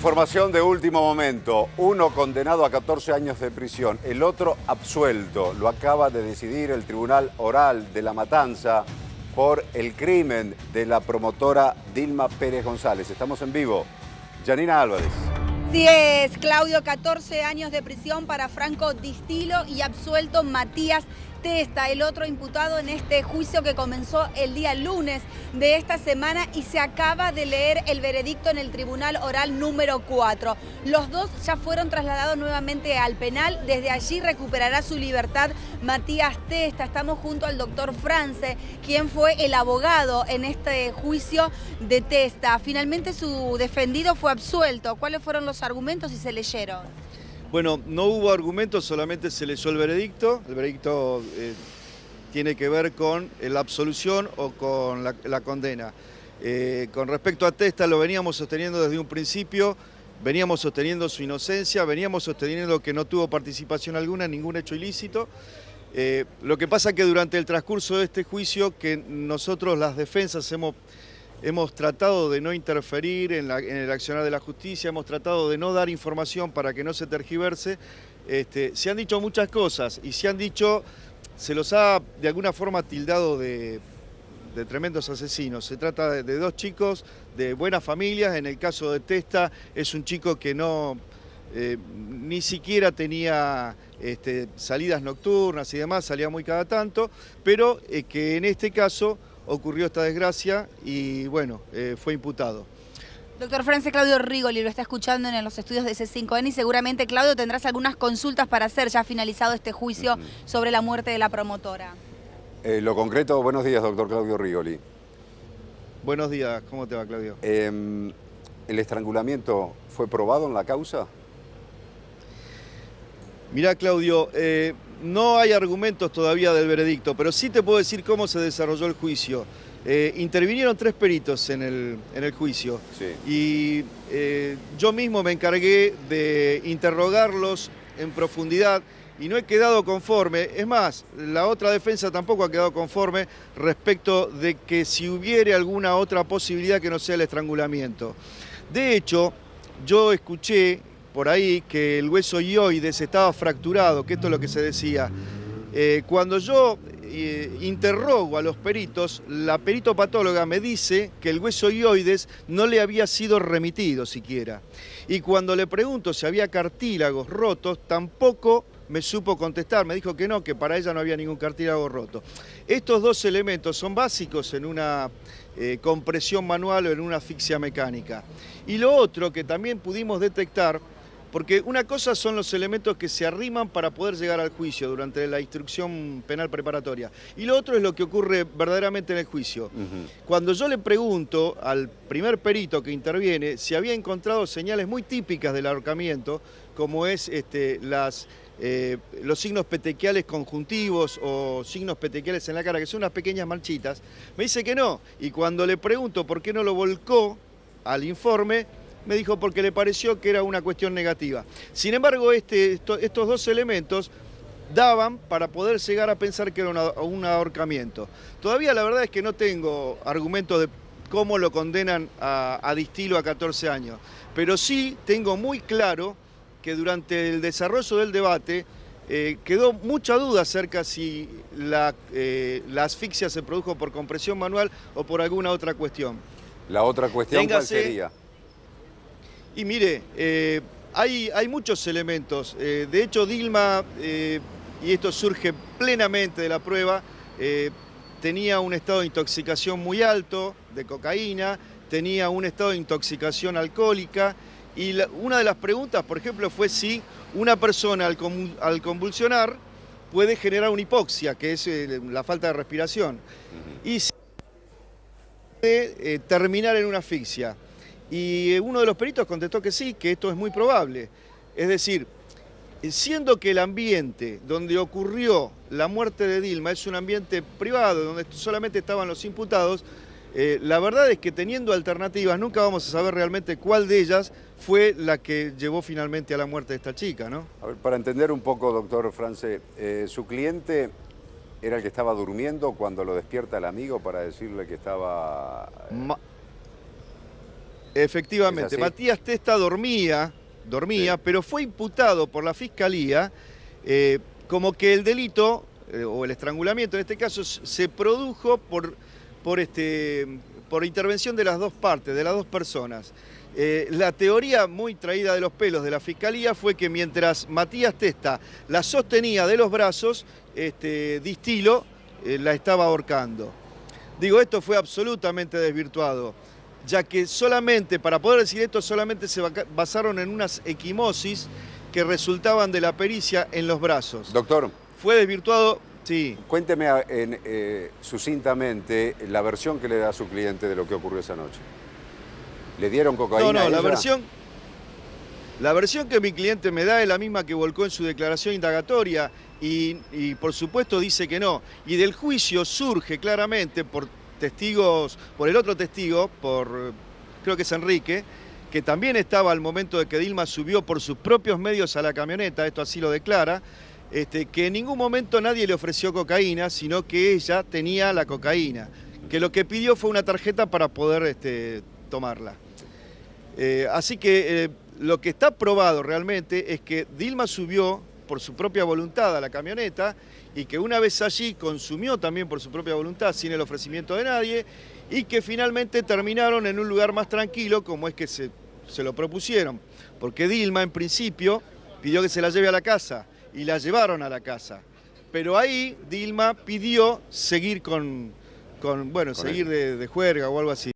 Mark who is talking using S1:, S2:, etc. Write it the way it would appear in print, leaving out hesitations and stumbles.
S1: Información de último momento. Uno condenado a 14 años de prisión, el otro absuelto. Lo acaba de decidir el Tribunal Oral de La Matanza por el crimen de la promotora Dilma Pérez González. Estamos en vivo. Janina Álvarez.
S2: Sí es, Claudio, 14 años de prisión para Franco Di Stilo y absuelto Matías Testa, el otro imputado en este juicio que comenzó el día lunes de esta semana y se acaba de leer el veredicto en el Tribunal Oral número 4. Los dos ya fueron trasladados nuevamente al penal. Desde allí recuperará su libertad Matías Testa. Estamos junto al doctor France, quien fue el abogado en este juicio de Testa. Finalmente su defendido fue absuelto. ¿Cuáles fueron los argumentos y se leyeron?
S3: Bueno, no hubo argumentos, solamente se leyó el veredicto. El veredicto tiene que ver con la absolución o con la condena. Con respecto a Testa, lo veníamos sosteniendo desde un principio, veníamos sosteniendo su inocencia, veníamos sosteniendo que no tuvo participación alguna en ningún hecho ilícito. Lo que pasa es que durante el transcurso de este juicio, que nosotros las defensas hemos tratado de no interferir en el accionar de la justicia, hemos tratado de no dar información para que no se tergiverse. Se han dicho muchas cosas y se los ha de alguna forma tildado de tremendos asesinos. Se trata de dos chicos de buenas familias. En el caso de Testa es un chico que ni siquiera tenía salidas nocturnas y demás, salía muy cada tanto, pero que en este caso ocurrió esta desgracia y bueno, fue imputado.
S2: Doctor France, Claudio Rigoli lo está escuchando en los estudios de C5N y seguramente, Claudio, tendrás algunas consultas para hacer ya finalizado este juicio sobre la muerte de la promotora.
S1: Lo concreto, buenos días, doctor Claudio Rigoli.
S3: Buenos días, ¿cómo te va, Claudio?
S1: ¿El estrangulamiento fue probado en la causa?
S3: Mirá, Claudio, no hay argumentos todavía del veredicto, pero sí te puedo decir cómo se desarrolló el juicio. Intervinieron 3 peritos en el juicio.
S1: Sí.
S3: Y yo mismo me encargué de interrogarlos en profundidad y no he quedado conforme. Es más, la otra defensa tampoco ha quedado conforme respecto de que si hubiere alguna otra posibilidad que no sea el estrangulamiento. De hecho, yo escuché por ahí que el hueso hioides estaba fracturado, que esto es lo que se decía. Cuando yo interrogo a los peritos, la peritopatóloga me dice que el hueso hioides no le había sido remitido siquiera. Y cuando le pregunto si había cartílagos rotos, tampoco me supo contestar. Me dijo que no, que para ella no había ningún cartílago roto. Estos dos elementos son básicos en una compresión manual o en una asfixia mecánica. Y lo otro que también pudimos detectar, porque una cosa son los elementos que se arriman para poder llegar al juicio durante la instrucción penal preparatoria. Y lo otro es lo que ocurre verdaderamente en el juicio. Cuando yo le pregunto al primer perito que interviene si había encontrado señales muy típicas del ahorcamiento, como es los signos petequiales conjuntivos o signos petequiales en la cara, que son unas pequeñas manchitas, me dice que no. Y cuando le pregunto por qué no lo volcó al informe, me dijo porque le pareció que era una cuestión negativa. Sin embargo, estos dos elementos daban para poder llegar a pensar que era un ahorcamiento. Todavía la verdad es que no tengo argumentos de cómo lo condenan a Di Stilo a 14 años, pero sí tengo muy claro que durante el desarrollo del debate quedó mucha duda acerca si la asfixia se produjo por compresión manual o por alguna otra cuestión.
S1: ¿La otra cuestión cuál sería?
S3: Y mire, hay muchos elementos. De hecho, Dilma, y esto surge plenamente de la prueba, tenía un estado de intoxicación muy alto de cocaína, tenía un estado de intoxicación alcohólica, y una de las preguntas, por ejemplo, fue si una persona al convulsionar puede generar una hipoxia, que es la falta de respiración, y si puede terminar en una asfixia. Y uno de los peritos contestó que sí, que esto es muy probable. Es decir, siendo que el ambiente donde ocurrió la muerte de Dilma es un ambiente privado, donde solamente estaban los imputados, la verdad es que teniendo alternativas nunca vamos a saber realmente cuál de ellas fue la que llevó finalmente a la muerte de esta chica, ¿no?
S1: A ver, para entender un poco, doctor France, su cliente era el que estaba durmiendo cuando lo despierta el amigo para decirle que estaba...
S3: Efectivamente,
S1: ¿Es así?
S3: Matías Testa dormía,
S1: Sí.
S3: pero fue imputado por la Fiscalía como que el delito, o el estrangulamiento en este caso, se produjo por intervención de las dos partes, de las dos personas. La teoría muy traída de los pelos de la Fiscalía fue que mientras Matías Testa la sostenía de los brazos, Distilo la estaba ahorcando. Digo, esto fue absolutamente desvirtuado, ya que solamente, para poder decir esto, solamente se basaron en unas equimosis que resultaban de la pericia en los brazos.
S1: Doctor,
S3: Fue desvirtuado, sí.
S1: cuénteme sucintamente la versión que le da a su cliente de lo que ocurrió esa noche. ¿Le dieron cocaína
S3: No,
S1: a
S3: la
S1: ella?
S3: versión que mi cliente me da es la misma que volcó en su declaración indagatoria y por supuesto dice que no. Y del juicio surge claramente por testigos, por el otro testigo, creo que es Enrique, que también estaba al momento de que Dilma subió por sus propios medios a la camioneta, esto así lo declara, que en ningún momento nadie le ofreció cocaína, sino que ella tenía la cocaína, que lo que pidió fue una tarjeta para poder tomarla. Así que lo que está probado realmente es que Dilma subió por su propia voluntad a la camioneta y que una vez allí consumió también por su propia voluntad sin el ofrecimiento de nadie y que finalmente terminaron en un lugar más tranquilo como es que se lo propusieron. Porque Dilma en principio pidió que se la lleve a la casa y la llevaron a la casa. Pero ahí Dilma pidió seguir seguir de juerga o algo así.